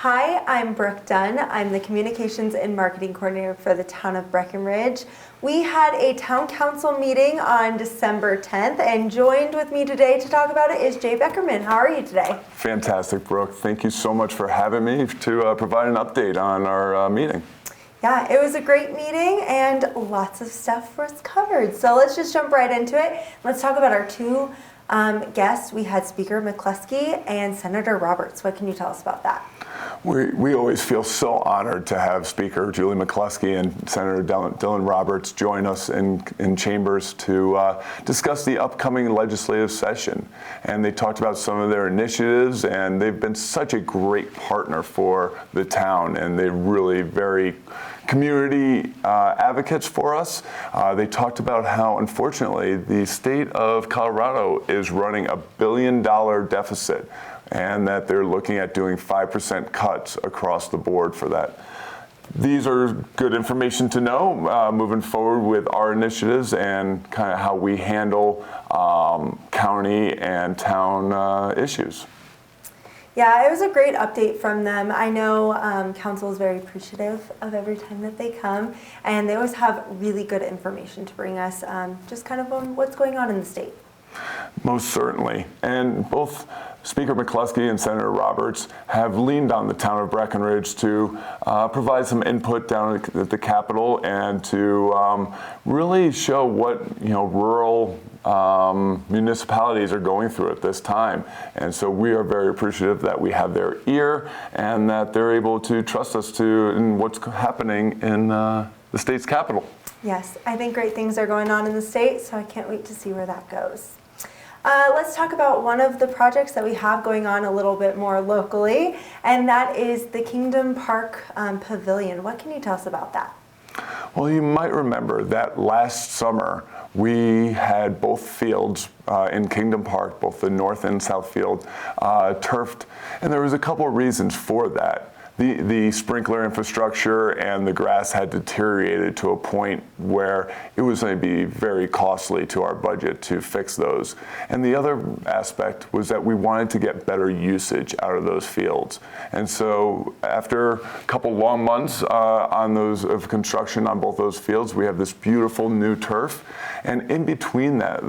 Hi, I'm Brooke Dunn. I'm the Communications and Marketing Coordinator for the town of Breckenridge. We had a town council meeting on December 10th, and joined with me today to talk about it is Jay Beckerman. How are you today? Fantastic, Brooke. Thank you so much for having me to provide an update on our meeting. Yeah, it was a great meeting and lots of stuff was covered. So let's just jump right into it. Let's talk about our two guests. We had Speaker McCluskey and Senator Roberts. What can you tell us about that? We always feel so honored to have Speaker Julie McCluskey and Senator Dylan Roberts join us in chambers to discuss the upcoming legislative session. And they talked about some of their initiatives, and they've been such a great partner for the town, and they're really very community advocates for us. They talked about how, unfortunately, the state of Colorado is running $1 billion deficit, and that they're looking at doing 5% cuts across the board for that. These are good information to know moving forward with our initiatives and kind of how we handle county and town issues. Yeah, it was a great update from them. I know council is very appreciative of every time that they come, and they always have really good information to bring us, just kind of on what's going on in the state. Most certainly. And both Speaker McCluskey and Senator Roberts have leaned on the town of Breckenridge to provide some input down at the Capitol and to really show what rural municipalities are going through at this time. And so we are very appreciative that we have their ear and that they're able to trust us in what's happening in the state's capital. Yes, I think great things are going on in the state, so I can't wait to see where that goes. Let's talk about one of the projects that we have going on a little bit more locally, and that is the Kingdom Park Pavilion. What can you tell us about that? Well, you might remember that last summer we had both fields in Kingdom Park, both the north and south field, turfed, and there was a couple of reasons for that. The sprinkler infrastructure and the grass had deteriorated to a point where it was going to be very costly to our budget to fix those. And the other aspect was that we wanted to get better usage out of those fields. And so after a couple long months of construction on both those fields, we have this beautiful new turf. And in between that,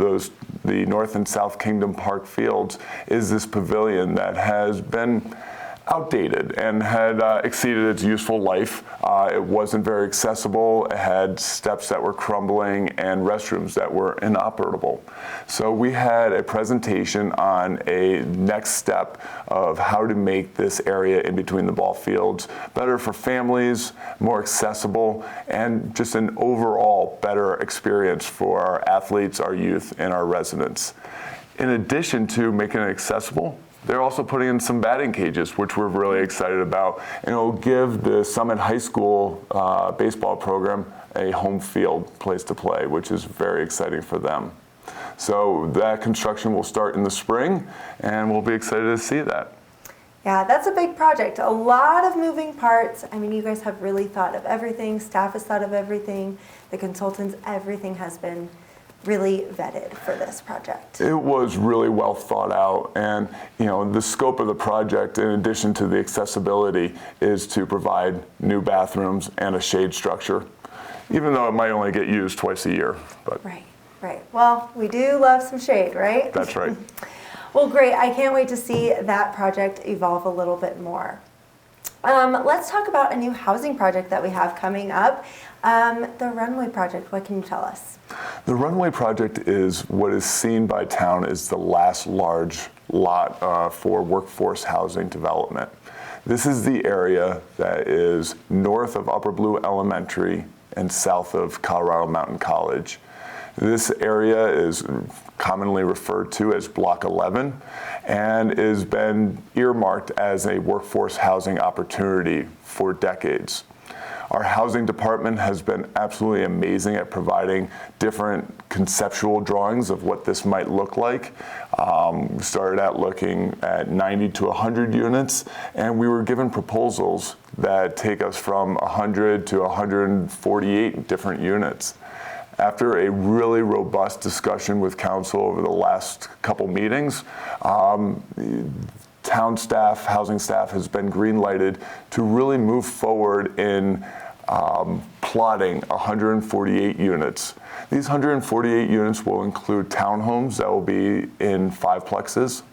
the North and South Kingdom Park fields is this pavilion that has been outdated and had exceeded its useful life. It wasn't very accessible. It had steps that were crumbling and restrooms that were inoperable. So we had a presentation on a next step of how to make this area in between the ball fields better for families, more accessible, and just an overall better experience for our athletes, our youth, and our residents. In addition to making it accessible, they're also putting in some batting cages, which we're really excited about. And it'll give the Summit High School baseball program a home field place to play, which is very exciting for them. So that construction will start in the spring, and we'll be excited to see that. Yeah, that's a big project. A lot of moving parts. I mean, you guys have really thought of everything. Staff has thought of everything. The consultants, everything has been really vetted for this project. It was really well thought out, and the scope of the project, in addition to the accessibility, is to provide new bathrooms and a shade structure, even though it might only get used twice a year. But Right. Well, we do love some shade, right? That's right. Well, great. I can't wait to see that project evolve a little bit more. Let's talk about a new housing project that we have coming up, the Runway Project. What can you tell us? The Runway Project is what is seen by town as the last large lot for workforce housing development. This is the area that is north of Upper Blue Elementary and south of Colorado Mountain College. This area is commonly referred to as Block 11 and has been earmarked as a workforce housing opportunity for decades. Our housing department has been absolutely amazing at providing different conceptual drawings of what this might look like. We started out looking at 90 to 100 units, and we were given proposals that take us from 100 to 148 different units. After a really robust discussion with council over the last couple meetings, town staff, housing staff has been green-lighted to really move forward in plotting 148 units. These 148 units will include townhomes that will be in 5-plexes,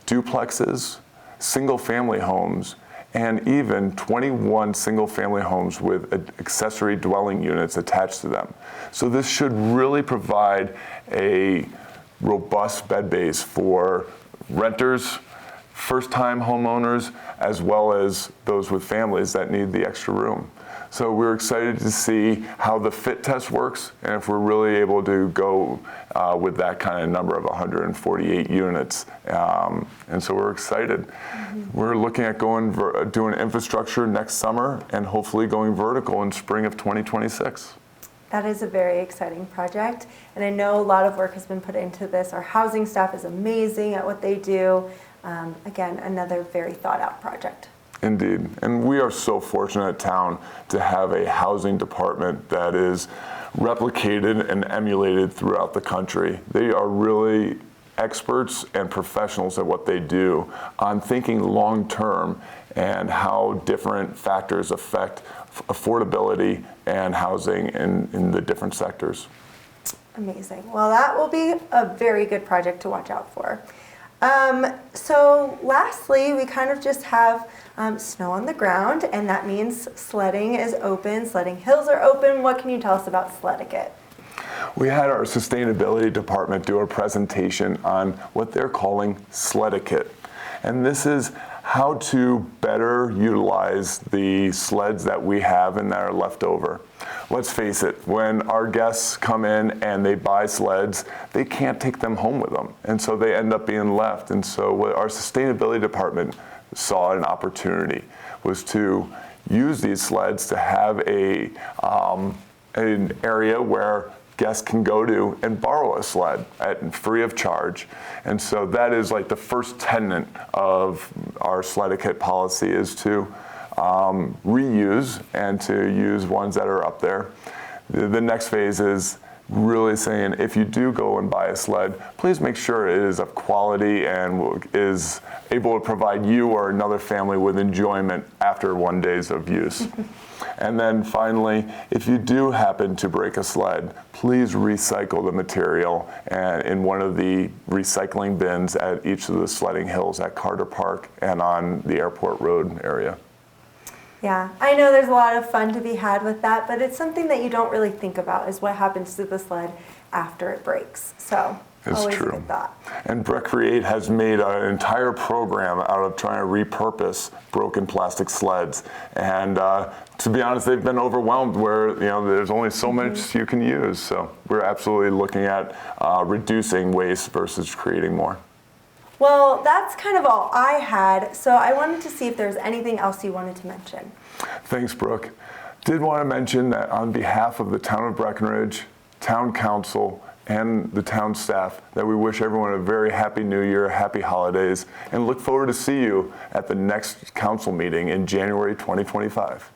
duplexes, single-family homes, and even 21 single-family homes with accessory dwelling units attached to them. So this should really provide a robust bed base for renters, first-time homeowners, as well as those with families that need the extra room. So we're excited to see how the fit test works and if we're really able to go with that kind of number of 148 units. And so we're excited. Mm-hmm. We're looking at doing infrastructure next summer and hopefully going vertical in spring of 2026. That is a very exciting project, and I know a lot of work has been put into this. Our housing staff is amazing at what they do. Again, another very thought out project. Indeed, and we are so fortunate at town to have a housing department that is replicated and emulated throughout the country. They are really experts and professionals at what they do on thinking long term and how different factors affect affordability and housing in the different sectors. Amazing. Well, that will be a very good project to watch out for. So lastly, we kind of just have snow on the ground, and that means sledding is open, sledding hills are open. What can you tell us about Sled-etiquette? We had our sustainability department do a presentation on what they're calling Sled-etiquette. And this is how to better utilize the sleds that we have and that are left over. Let's face it, when our guests come in and they buy sleds, they can't take them home with them. And so they end up being left. And so what our sustainability department saw an opportunity was to use these sleds to have an area where guests can go to and borrow a sled at free of charge. And so that is like the first tenet of our Sled-etiquette policy is to reuse and to use ones that are up there. The next phase is really saying if you do go and buy a sled, please make sure it is of quality and is able to provide you or another family with enjoyment after 1 day of use. And then finally, if you do happen to break a sled, please recycle the material in one of the recycling bins at each of the sledding hills at Carter Park and on the Airport Road area. Yeah, I know there's a lot of fun to be had with that, but it's something that you don't really think about is what happens to the sled after it breaks. So it's always true. a good thought. And Breckenridge has made an entire program out of trying to repurpose broken plastic sleds. And to be honest, they've been overwhelmed where there's only so much you can use. So we're absolutely looking at reducing waste versus creating more. Well, that's kind of all I had, so I wanted to see if there's anything else you wanted to mention. Thanks, Brooke. Did want to mention that on behalf of the town of Breckenridge, town council, and the town staff, that we wish everyone a very happy new year, happy holidays, and look forward to see you at the next council meeting in January 2025.